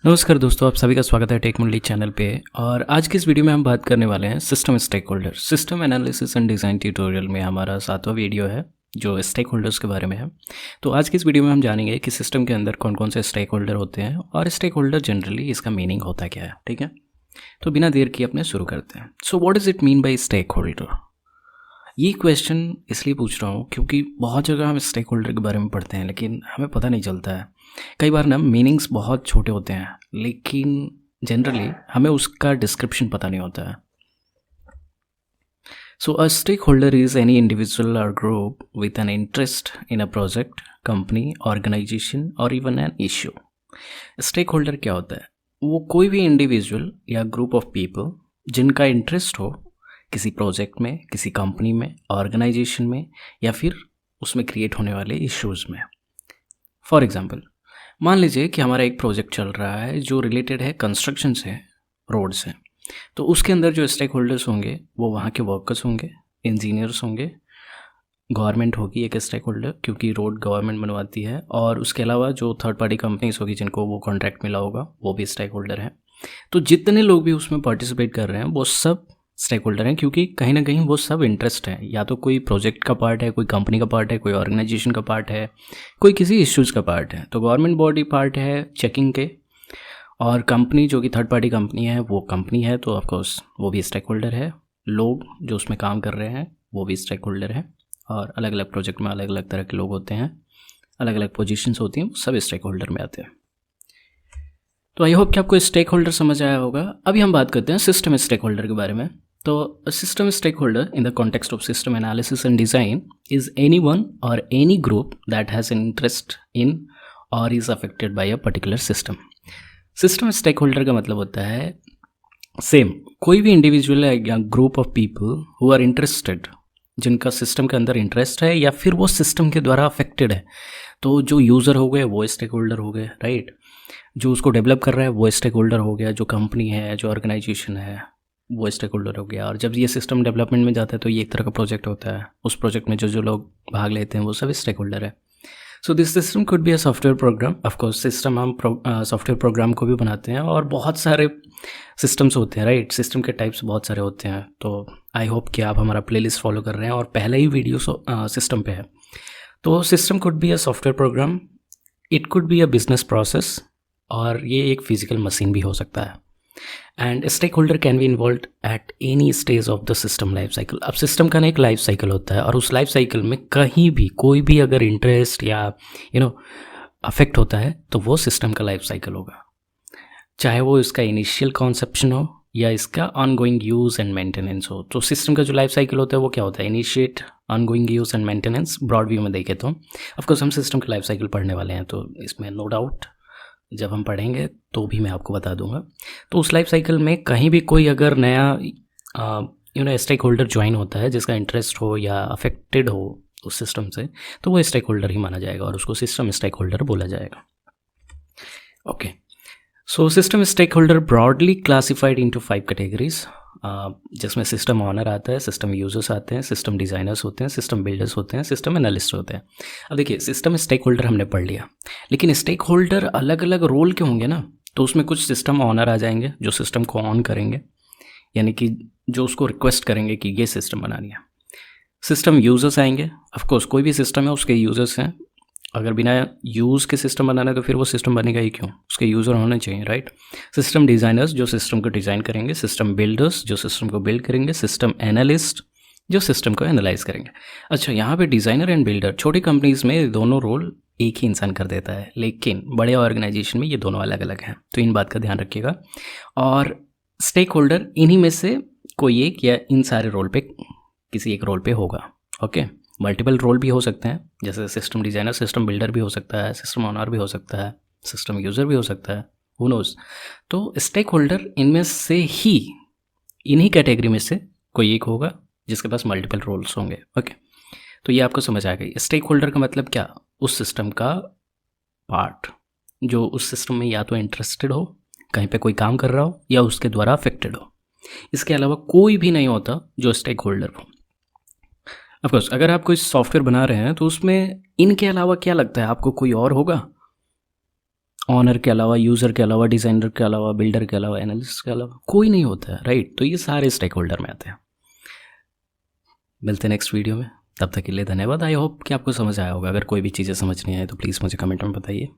नमस्कार दोस्तों, आप सभी का स्वागत है टेक मंडली चैनल पे। और आज की इस वीडियो में हम बात करने वाले हैं system stakeholder. System analysis and design tutorial में हमारा 7वां वीडियो है जो स्टेक होल्डर्स के बारे में है। तो आज की इस वीडियो में हम जानेंगे कि सिस्टम के अंदर कौन कौन से स्टेक होल्डर होते हैं और स्टेक होल्डर जनरली इसका मीनिंग होता क्या है। ठीक है, तो बिना देर किए अपने शुरू करते हैं। So what does it mean by stakeholder? ये क्वेश्चन इसलिए पूछ रहा हूँ क्योंकि बहुत जगह हम स्टेक होल्डर के बारे में पढ़ते हैं लेकिन हमें पता नहीं चलता है। कई बार ना मीनिंग्स बहुत छोटे होते हैं लेकिन जनरली हमें उसका डिस्क्रिप्शन पता नहीं होता है। So a stakeholder is any individual or group with an interest in a project, company, organization or even an issue. Stakeholder क्या होता है? वो कोई भी इंडिविजुअल या ग्रुप ऑफ पीपल जिनका इंटरेस्ट हो किसी प्रोजेक्ट में, किसी कंपनी में, ऑर्गेनाइजेशन में या फिर उसमें क्रिएट होने वाले इश्यूज़ में। फॉर एग्ज़ाम्पल, मान लीजिए कि हमारा एक प्रोजेक्ट चल रहा है जो रिलेटेड है कंस्ट्रक्शन से, रोड से। तो उसके अंदर जो स्टेक होल्डर्स होंगे वो वहाँ के वर्कर्स होंगे, इंजीनियर्स होंगे, गवर्नमेंट होगी एक स्टेक होल्डर क्योंकि रोड गवर्नमेंट बनवाती है, और उसके अलावा जो थर्ड पार्टी कंपनीज होगी जिनको वो कॉन्ट्रैक्ट मिला होगा वो भी स्टेक होल्डर है। तो जितने लोग भी उसमें पार्टिसिपेट कर रहे हैं वो सब स्टेक होल्डर हैं क्योंकि कहीं ना कहीं वो सब इंटरेस्ट है, या तो कोई प्रोजेक्ट का पार्ट है, कोई कंपनी का पार्ट है, कोई ऑर्गेनाइजेशन का पार्ट है, कोई किसी इश्यूज़ का पार्ट है। तो गवर्नमेंट बॉडी पार्ट है चेकिंग के, और कंपनी जो कि थर्ड पार्टी कंपनी है वो कंपनी है तो ऑफकोर्स वो भी स्टेक होल्डर है। लोग जो उसमें काम कर रहे हैं वो भी स्टेक होल्डर है, और अलग अलग प्रोजेक्ट में अलग अलग तरह के लोग होते हैं, अलग अलग पोजीशंस होती हैं, सब स्टेक होल्डर में आते हैं। तो आई होप कि आपको स्टेक होल्डर समझ आया होगा। अभी हम बात करते हैं सिस्टम स्टेक होल्डर के बारे में। तो system stakeholder in the context of system analysis and design is anyone or any group that has an interest in or is affected by a particular system. System stakeholder का मतलब होता है same, कोई भी individual या group of people who are interested, जिनका system के अंदर इंटरेस्ट है या फिर वो सिस्टम के द्वारा अफेक्टेड है। तो जो यूज़र हो गए वो स्टेक होल्डर हो गए, राइट। जो उसको डेवलप कर रहा है वो स्टेक होल्डर हो गया, जो कंपनी है, जो ऑर्गेनाइजेशन है वो स्टेक होल्डर हो गया। और जब ये सिस्टम डेवलपमेंट में जाता है तो ये एक तरह का प्रोजेक्ट होता है, उस प्रोजेक्ट में जो जो लोग भाग लेते हैं वो सब स्टेक होल्डर है। So this system could be a software programme. Of course system हम सॉफ्टवेयर प्रोग्राम को भी बनाते हैं, और बहुत सारे सिस्टम्स होते हैं, राइट। सिस्टम के टाइप्स बहुत सारे होते हैं। तो आई होप कि आप हमारा प्लेलिस्ट फॉलो कर रहे हैं और पहला ही वीडियो सिस्टम पे है। तो system could be a software program, it could be a business process, और ये एक फिजिकल मशीन भी हो सकता है। And stakeholder can be involve at any stage of the system life cycle. अब सिस्टम का ना एक लाइफ साइकिल होता है, और उस लाइफ साइकिल में कहीं भी कोई भी अगर इंटरेस्ट या अफेक्ट होता है तो वो सिस्टम का लाइफ साइकिल होगा, चाहे वो इसका इनिशियल कॉन्सेप्शन हो या इसका ऑनगोइंग यूज़ एंड मेंटेनेंस हो। तो सिस्टम का जो लाइफ साइकिल होता है वो क्या होता है? Initiate, ongoing use and maintenance. Broad view में देखें तो ऑफकोर्स हम सिस्टम का लाइफ साइकिल पढ़ने वाले हैं, तो इसमें नो डाउट जब हम पढ़ेंगे तो भी मैं आपको बता दूंगा। तो उस लाइफ साइकिल में कहीं भी कोई अगर नया स्टेक होल्डर ज्वाइन होता है जिसका इंटरेस्ट हो या अफेक्टेड हो उस सिस्टम से, तो वो स्टेक होल्डर ही माना जाएगा और उसको सिस्टम स्टेक होल्डर बोला जाएगा। Okay, so system stakeholder broadly classified into 5 categories, जिसमें सिस्टम ऑनर आता है, सिस्टम यूजर्स आते हैं, सिस्टम डिज़ाइनर्स होते हैं, सिस्टम बिल्डर्स होते हैं, सिस्टम एनालिस्ट होते हैं। अब देखिए, सिस्टम स्टेक होल्डर हमने पढ़ लिया, लेकिन स्टेक होल्डर अलग अलग रोल के होंगे ना। तो उसमें कुछ सिस्टम ऑनर आ जाएंगे जो सिस्टम को ऑन करेंगे, यानी कि जो उसको रिक्वेस्ट करेंगे कि ये सिस्टम बनानी है। सिस्टम यूजर्स आएंगे, ऑफकोर्स कोई भी सिस्टम है उसके यूजर्स हैं, अगर बिना यूज़ के सिस्टम बनाना है तो फिर वो सिस्टम बनेगा ही क्यों, उसके यूज़र होने चाहिए, राइट। सिस्टम डिज़ाइनर्स जो सिस्टम को डिज़ाइन करेंगे, सिस्टम बिल्डर्स जो सिस्टम को बिल्ड करेंगे, सिस्टम एनालिस्ट जो सिस्टम को एनालाइज करेंगे। अच्छा, यहाँ पे डिज़ाइनर एंड बिल्डर छोटी कंपनीज़ में दोनों रोल एक ही इंसान कर देता है, लेकिन बड़े ऑर्गेनाइजेशन में ये दोनों अलग अलग हैं, तो इन बात का ध्यान रखिएगा। और स्टेक होल्डर इन्हीं में से कोई एक या इन सारे रोल पे किसी एक रोल पे होगा। ओके, मल्टीपल रोल भी हो सकते हैं, जैसे सिस्टम डिज़ाइनर सिस्टम बिल्डर भी हो सकता है, सिस्टम ऑनर भी हो सकता है, सिस्टम यूज़र भी हो सकता है, हु नोज़। तो स्टेक होल्डर इनमें से ही, इन्हीं कैटेगरी में से कोई एक होगा जिसके पास मल्टीपल रोल्स होंगे। ओके, तो ये आपको समझ आ गई। स्टेक होल्डर का मतलब क्या? उस सिस्टम का पार्ट जो उस सिस्टम में या तो इंटरेस्टेड हो, कहीं पे कोई काम कर रहा हो, या उसके द्वारा अफेक्टेड हो। इसके अलावा कोई भी नहीं होता जो स्टेक होल्डर हो। ऑफकोर्स अगर आप कोई सॉफ्टवेयर बना रहे हैं तो उसमें इनके अलावा क्या लगता है आपको, कोई और होगा? ऑनर के अलावा, यूज़र के अलावा, डिज़ाइनर के अलावा, बिल्डर के अलावा, एनालिस्ट के अलावा कोई नहीं होता है, राइट। तो ये सारे स्टेक होल्डर में आते हैं। मिलते हैं नेक्स्ट वीडियो में, तब तक के लिए धन्यवाद। आई होप कि आपको समझ आया होगा। अगर कोई भी चीज़ें समझ नहीं आए तो प्लीज़ मुझे कमेंट में बताइए।